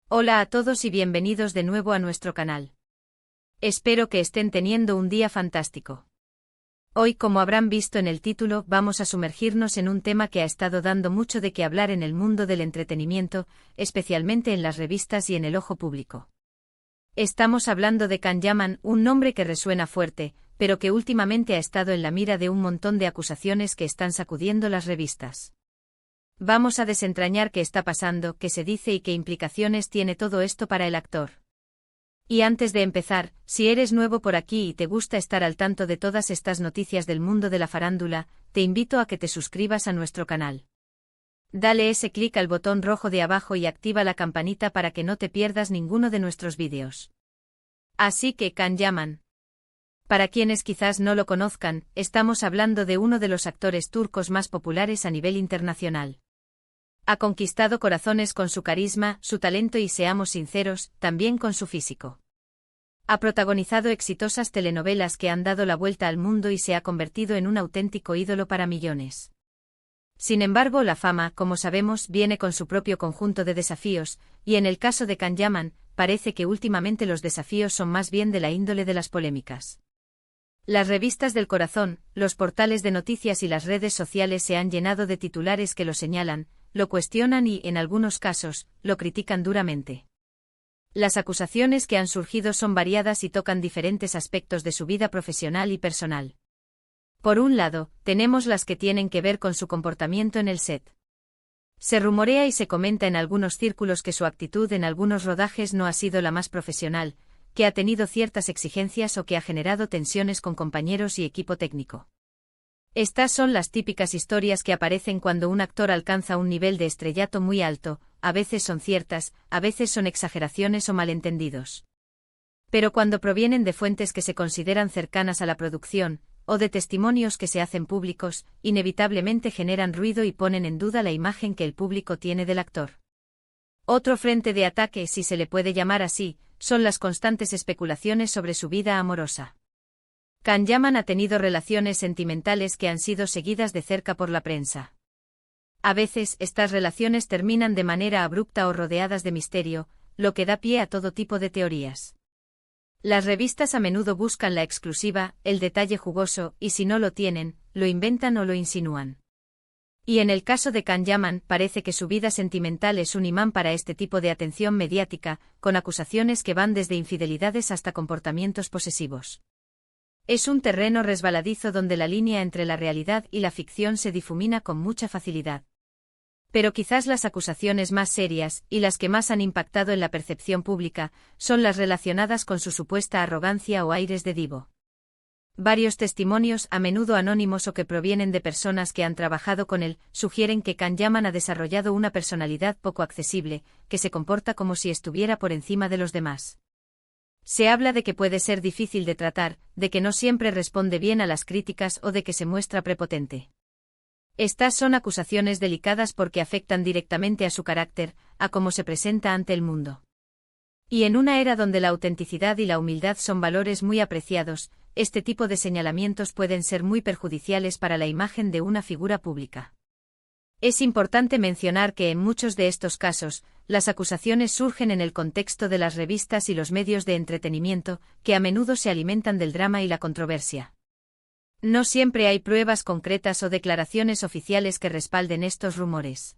Hola a todos y bienvenidos de nuevo a nuestro canal. Espero que estén teniendo un día fantástico. Hoy, como habrán visto en el título, vamos a sumergirnos en un tema que ha estado dando mucho de qué hablar en el mundo del entretenimiento, especialmente en las revistas y en el ojo público. Estamos hablando de Can Yaman, un nombre que resuena fuerte, pero que últimamente ha estado en la mira de un montón de acusaciones que están sacudiendo las revistas. Vamos a desentrañar qué está pasando, qué se dice y qué implicaciones tiene todo esto para el actor. Y antes de empezar, si eres nuevo por aquí y te gusta estar al tanto de todas estas noticias del mundo de la farándula, te invito a que te suscribas a nuestro canal. Dale ese clic al botón rojo de abajo y activa la campanita para que no te pierdas ninguno de nuestros vídeos. Así que Can Yaman. Para quienes quizás no lo conozcan, estamos hablando de uno de los actores turcos más populares a nivel internacional. Ha conquistado corazones con su carisma, su talento y, seamos sinceros, también con su físico. Ha protagonizado exitosas telenovelas que han dado la vuelta al mundo y se ha convertido en un auténtico ídolo para millones. Sin embargo, la fama, como sabemos, viene con su propio conjunto de desafíos, y en el caso de Can Yaman, parece que últimamente los desafíos son más bien de la índole de las polémicas. Las revistas del corazón, los portales de noticias y las redes sociales se han llenado de titulares que lo señalan, lo cuestionan y, en algunos casos, lo critican duramente. Las acusaciones que han surgido son variadas y tocan diferentes aspectos de su vida profesional y personal. Por un lado, tenemos las que tienen que ver con su comportamiento en el set. Se rumorea y se comenta en algunos círculos que su actitud en algunos rodajes no ha sido la más profesional, que ha tenido ciertas exigencias o que ha generado tensiones con compañeros y equipo técnico. Estas son las típicas historias que aparecen cuando un actor alcanza un nivel de estrellato muy alto, a veces son ciertas, a veces son exageraciones o malentendidos. Pero cuando provienen de fuentes que se consideran cercanas a la producción, o de testimonios que se hacen públicos, inevitablemente generan ruido y ponen en duda la imagen que el público tiene del actor. Otro frente de ataque, si se le puede llamar así, son las constantes especulaciones sobre su vida amorosa. Can Yaman ha tenido relaciones sentimentales que han sido seguidas de cerca por la prensa. A veces, estas relaciones terminan de manera abrupta o rodeadas de misterio, lo que da pie a todo tipo de teorías. Las revistas a menudo buscan la exclusiva, el detalle jugoso, y si no lo tienen, lo inventan o lo insinúan. Y en el caso de Can Yaman, parece que su vida sentimental es un imán para este tipo de atención mediática, con acusaciones que van desde infidelidades hasta comportamientos posesivos. Es un terreno resbaladizo donde la línea entre la realidad y la ficción se difumina con mucha facilidad. Pero quizás las acusaciones más serias, y las que más han impactado en la percepción pública, son las relacionadas con su supuesta arrogancia o aires de divo. Varios testimonios, a menudo anónimos o que provienen de personas que han trabajado con él, sugieren que Can Yaman ha desarrollado una personalidad poco accesible, que se comporta como si estuviera por encima de los demás. Se habla de que puede ser difícil de tratar, de que no siempre responde bien a las críticas o de que se muestra prepotente. Estas son acusaciones delicadas porque afectan directamente a su carácter, a cómo se presenta ante el mundo. Y en una era donde la autenticidad y la humildad son valores muy apreciados, este tipo de señalamientos pueden ser muy perjudiciales para la imagen de una figura pública. Es importante mencionar que en muchos de estos casos, las acusaciones surgen en el contexto de las revistas y los medios de entretenimiento, que a menudo se alimentan del drama y la controversia. No siempre hay pruebas concretas o declaraciones oficiales que respalden estos rumores.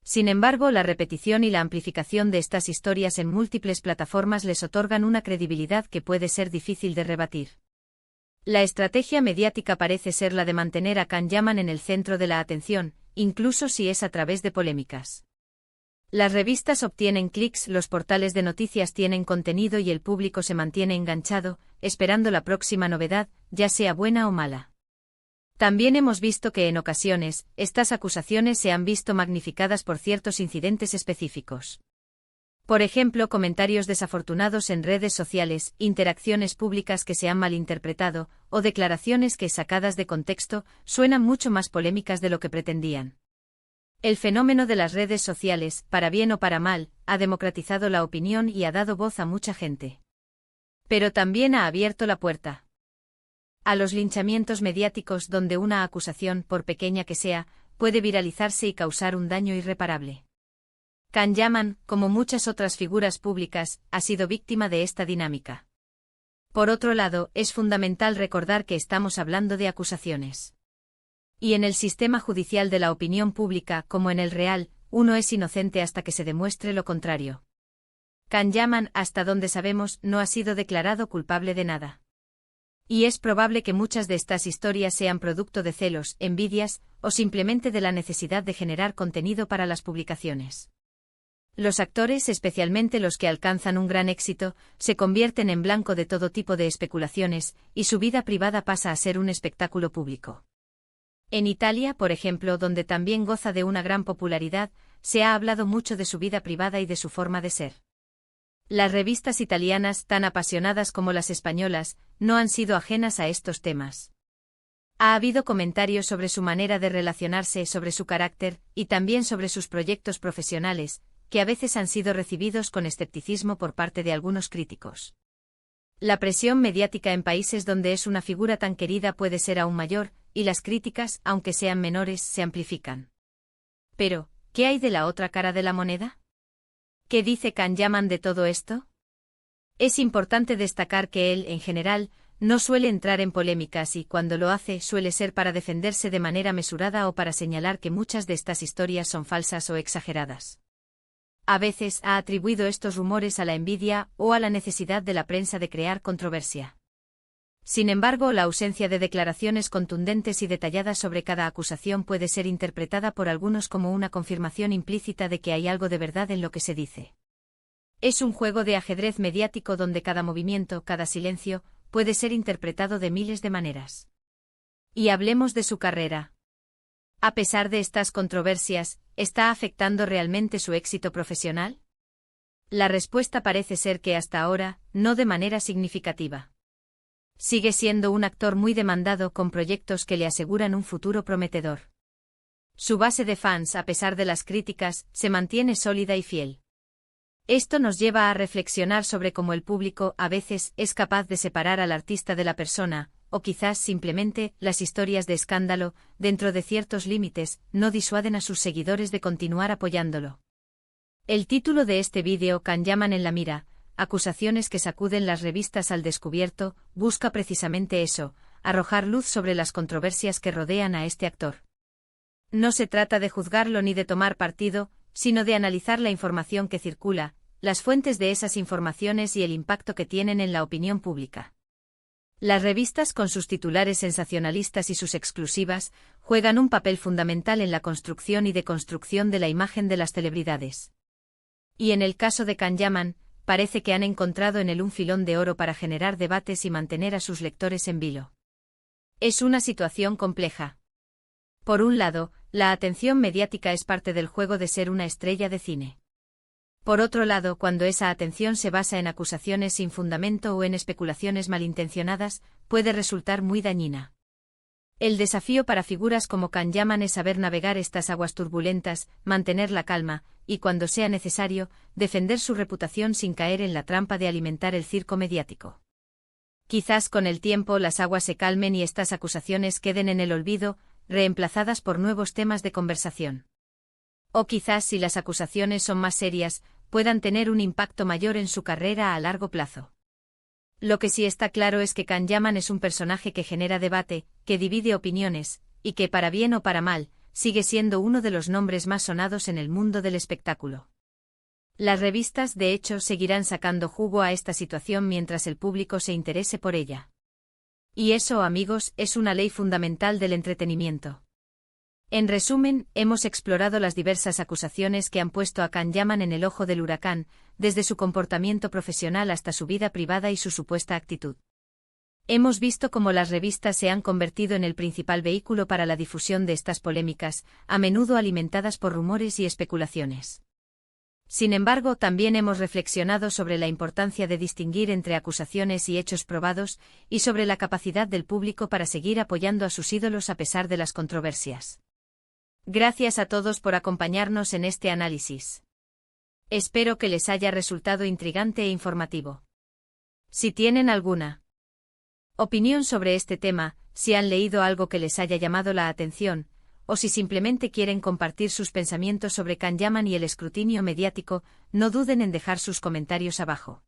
Sin embargo, la repetición y la amplificación de estas historias en múltiples plataformas les otorgan una credibilidad que puede ser difícil de rebatir. La estrategia mediática parece ser la de mantener a Can Yaman en el centro de la atención, incluso si es a través de polémicas. Las revistas obtienen clics, los portales de noticias tienen contenido y el público se mantiene enganchado, esperando la próxima novedad, ya sea buena o mala. También hemos visto que en ocasiones, estas acusaciones se han visto magnificadas por ciertos incidentes específicos. Por ejemplo, comentarios desafortunados en redes sociales, interacciones públicas que se han malinterpretado, o declaraciones que, sacadas de contexto, suenan mucho más polémicas de lo que pretendían. El fenómeno de las redes sociales, para bien o para mal, ha democratizado la opinión y ha dado voz a mucha gente. Pero también ha abierto la puerta a los linchamientos mediáticos, donde una acusación, por pequeña que sea, puede viralizarse y causar un daño irreparable. Can Yaman, como muchas otras figuras públicas, ha sido víctima de esta dinámica. Por otro lado, es fundamental recordar que estamos hablando de acusaciones. Y en el sistema judicial de la opinión pública, como en el real, uno es inocente hasta que se demuestre lo contrario. Can Yaman, hasta donde sabemos, no ha sido declarado culpable de nada. Y es probable que muchas de estas historias sean producto de celos, envidias, o simplemente de la necesidad de generar contenido para las publicaciones. Los actores, especialmente los que alcanzan un gran éxito, se convierten en blanco de todo tipo de especulaciones, y su vida privada pasa a ser un espectáculo público. En Italia, por ejemplo, donde también goza de una gran popularidad, se ha hablado mucho de su vida privada y de su forma de ser. Las revistas italianas, tan apasionadas como las españolas, no han sido ajenas a estos temas. Ha habido comentarios sobre su manera de relacionarse, sobre su carácter, y también sobre sus proyectos profesionales, que a veces han sido recibidos con escepticismo por parte de algunos críticos. La presión mediática en países donde es una figura tan querida puede ser aún mayor, y las críticas, aunque sean menores, se amplifican. Pero, ¿qué hay de la otra cara de la moneda? ¿Qué dice Can Yaman de todo esto? Es importante destacar que él, en general, no suele entrar en polémicas y, cuando lo hace, suele ser para defenderse de manera mesurada o para señalar que muchas de estas historias son falsas o exageradas. A veces ha atribuido estos rumores a la envidia o a la necesidad de la prensa de crear controversia. Sin embargo, la ausencia de declaraciones contundentes y detalladas sobre cada acusación puede ser interpretada por algunos como una confirmación implícita de que hay algo de verdad en lo que se dice. Es un juego de ajedrez mediático donde cada movimiento, cada silencio, puede ser interpretado de miles de maneras. Y hablemos de su carrera. A pesar de estas controversias, ¿está afectando realmente su éxito profesional? La respuesta parece ser que hasta ahora, no de manera significativa. Sigue siendo un actor muy demandado con proyectos que le aseguran un futuro prometedor. Su base de fans, a pesar de las críticas, se mantiene sólida y fiel. Esto nos lleva a reflexionar sobre cómo el público, a veces, es capaz de separar al artista de la persona, o quizás simplemente, las historias de escándalo, dentro de ciertos límites, no disuaden a sus seguidores de continuar apoyándolo. El título de este vídeo, Can Yaman en la mira, acusaciones que sacuden las revistas al descubierto, busca precisamente eso, arrojar luz sobre las controversias que rodean a este actor. No se trata de juzgarlo ni de tomar partido, sino de analizar la información que circula, las fuentes de esas informaciones y el impacto que tienen en la opinión pública. Las revistas, con sus titulares sensacionalistas y sus exclusivas, juegan un papel fundamental en la construcción y deconstrucción de la imagen de las celebridades. Y en el caso de Can Yaman, parece que han encontrado en él un filón de oro para generar debates y mantener a sus lectores en vilo. Es una situación compleja. Por un lado, la atención mediática es parte del juego de ser una estrella de cine. Por otro lado, cuando esa atención se basa en acusaciones sin fundamento o en especulaciones malintencionadas, puede resultar muy dañina. El desafío para figuras como Can Yaman es saber navegar estas aguas turbulentas, mantener la calma, y cuando sea necesario, defender su reputación sin caer en la trampa de alimentar el circo mediático. Quizás con el tiempo las aguas se calmen y estas acusaciones queden en el olvido, reemplazadas por nuevos temas de conversación. O quizás, si las acusaciones son más serias, puedan tener un impacto mayor en su carrera a largo plazo. Lo que sí está claro es que Can Yaman es un personaje que genera debate, que divide opiniones, y que, para bien o para mal, sigue siendo uno de los nombres más sonados en el mundo del espectáculo. Las revistas, de hecho, seguirán sacando jugo a esta situación mientras el público se interese por ella. Y eso, amigos, es una ley fundamental del entretenimiento. En resumen, hemos explorado las diversas acusaciones que han puesto a Can Yaman en el ojo del huracán, desde su comportamiento profesional hasta su vida privada y su supuesta actitud. Hemos visto cómo las revistas se han convertido en el principal vehículo para la difusión de estas polémicas, a menudo alimentadas por rumores y especulaciones. Sin embargo, también hemos reflexionado sobre la importancia de distinguir entre acusaciones y hechos probados, y sobre la capacidad del público para seguir apoyando a sus ídolos a pesar de las controversias. Gracias a todos por acompañarnos en este análisis. Espero que les haya resultado intrigante e informativo. Si tienen alguna opinión sobre este tema, si han leído algo que les haya llamado la atención, o si simplemente quieren compartir sus pensamientos sobre Can Yaman y el escrutinio mediático, no duden en dejar sus comentarios abajo.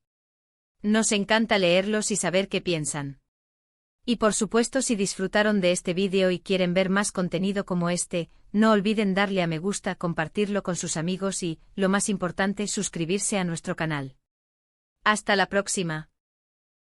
Nos encanta leerlos y saber qué piensan. Y por supuesto, si disfrutaron de este vídeo y quieren ver más contenido como este, no olviden darle a me gusta, compartirlo con sus amigos y, lo más importante, suscribirse a nuestro canal. Hasta la próxima.